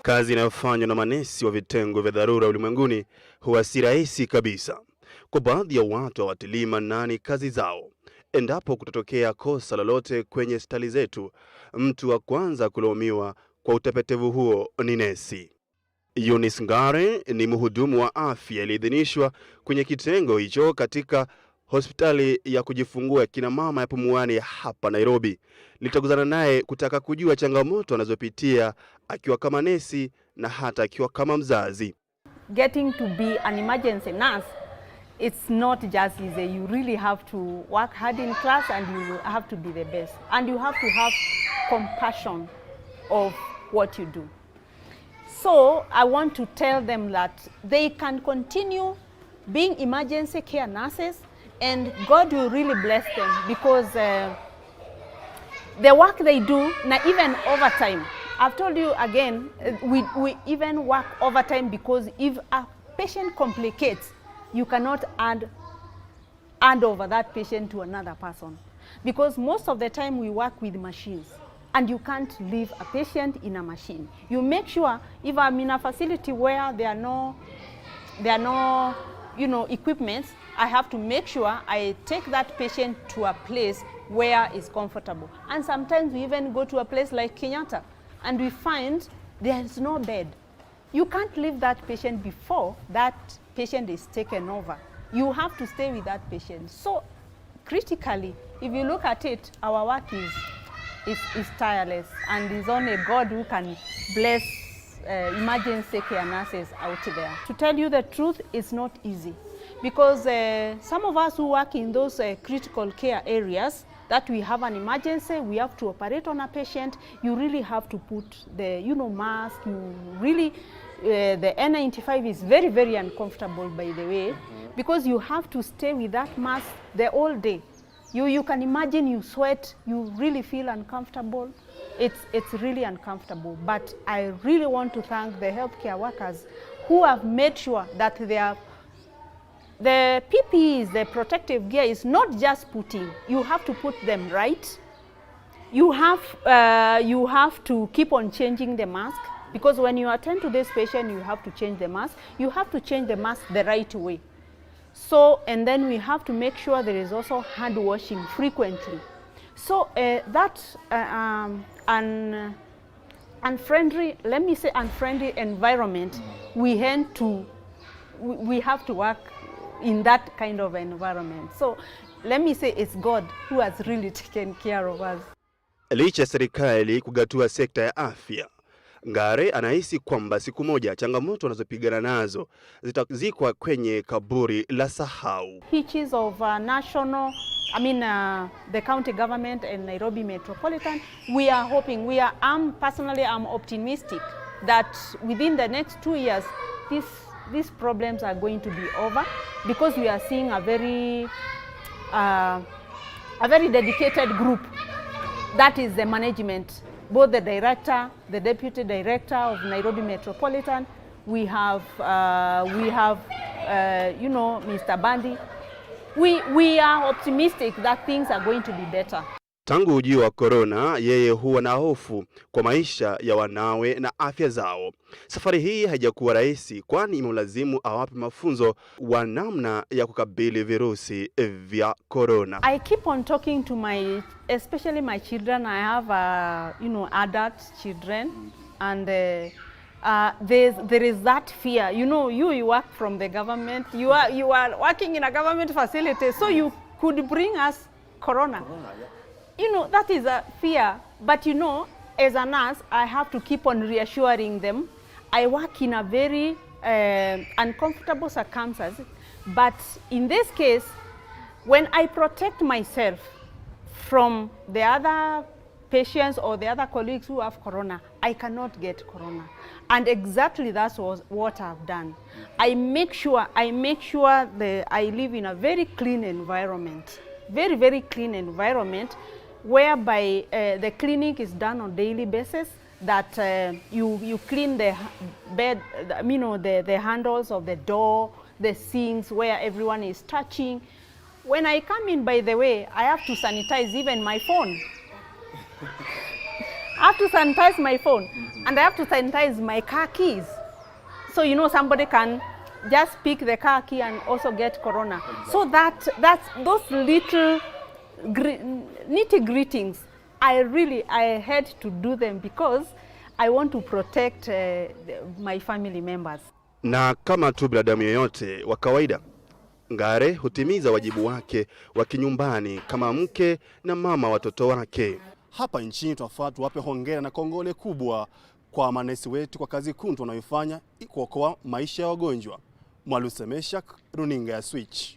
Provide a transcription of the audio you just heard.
Kazi inayofanywa na manesi wa vitengo vya dharura ulimwenguni huwa si rahisi kabisa. Kwa baadhi ya watu hawatilii maanani kazi zao. Endapo kutotokea kosa lolote kwenye hospitali zetu, mtu wa kwanza kulaumiwa kwa utepetevu huo ni nesi. Eunice Ngare ni mhudumu wa afya aliyeidhinishwa kwenye kitengo hicho katika hospitali ya kujifungua kina mama ya Pumwani hapa Nairobi. Litaguzana naye kutaka kujua changamoto anazopitia akiwa kama nesi na hata akiwa kama mzazi. Getting to be an emergency nurse, it's not just easy. You really have to work hard in class and you have to be the best. And you have to have compassion of what you do. So I want to tell them that they can continue being emergency care nurses and God will really bless them because the work they do, not even overtime. I've told you again, we even work overtime because if a patient complicates, you cannot hand over that patient to another person. Because most of the time we work with machines and you can't leave a patient in a machine. You make sure if I'm in a facility where there are no equipments, I have to make sure I take that patient to a place where it's comfortable. And sometimes we even go to a place like Kenyatta and we find there is no bed. You can't leave that patient before that patient is taken over. You have to stay with that patient. So critically, if you look at it, our work is tireless and it's only God who can bless emergency care nurses out there. To tell you the truth, it's not easy because some of us who work in those critical care areas that we have an emergency, we have to operate on a patient, you really have to put the mask, you really, the N95 is very, very uncomfortable by the way, because you have to stay with that mask the whole day. You can imagine you sweat, you really feel uncomfortable. It's really uncomfortable, but I really want to thank the healthcare workers who have made sure that the PPEs, the protective gear, is not just putting. You have to put them right. You have to keep on changing the mask because when you attend to this patient, you have to change the mask. You have to change the mask the right way. So, and then we have to make sure there is also hand washing frequently. So that unfriendly, let me say unfriendly environment, we have to work in that kind of environment. So let me say it's God who has really taken care of us. Licha serikali kugatua sekta ya afya, Ngare anahisi kwamba siku moja changamoto anazopigana nazo zitazikwa kwenye kaburi la sahau. Hitches of national, the county government and Nairobi Metropolitan, we are hoping, personally I'm optimistic that within the next 2 years, these problems are going to be over because we are seeing a very dedicated group. That is the management, both the director, the deputy director of Nairobi Metropolitan. We have Mr. Bandi. We are optimistic that things are going to be better. Tangu ujio wa corona, yeye huwa na hofu kwa maisha ya wanawe na afya zao. Safari hii haijakuwa rahisi kwani imelazimu awape mafunzo wa namna ya kukabili virusi vya corona. I keep on talking to especially my children. I have adult children and there is that fear. You work from the government. You are working in a government facility, so you could bring us corona. That is a fear, but as a nurse, I have to keep on reassuring them. I work in a very uncomfortable circumstances, but in this case, when I protect myself from the other patients or the other colleagues who have corona, I cannot get corona. And exactly that's what I've done. I make sure that I live in a very clean environment, very, very clean environment, whereby the cleaning is done on a daily basis, that you clean the bed, the handles of the door, the sinks where everyone is touching. When I come in, by the way, I have to sanitize even my phone. I have to sanitize my phone. and I have to sanitize my car keys. So you know somebody can just pick the car key and also get corona. Exactly. So that's those little nitty-gritties. I had to do them because I want to protect my family members. Na kama tu binadamu yoyote wa kawaida, Ngare hutimiza wajibu wake wa kinyumbani kama mke na mama watoto wake. Hapa nchini tunafaa tuwape hongera na kongole kubwa kwa manesi wetu kwa kazi kuntu wanayofanya kuokoa maisha ya wagonjwa. Mwalusemesha, runinga ya Switch.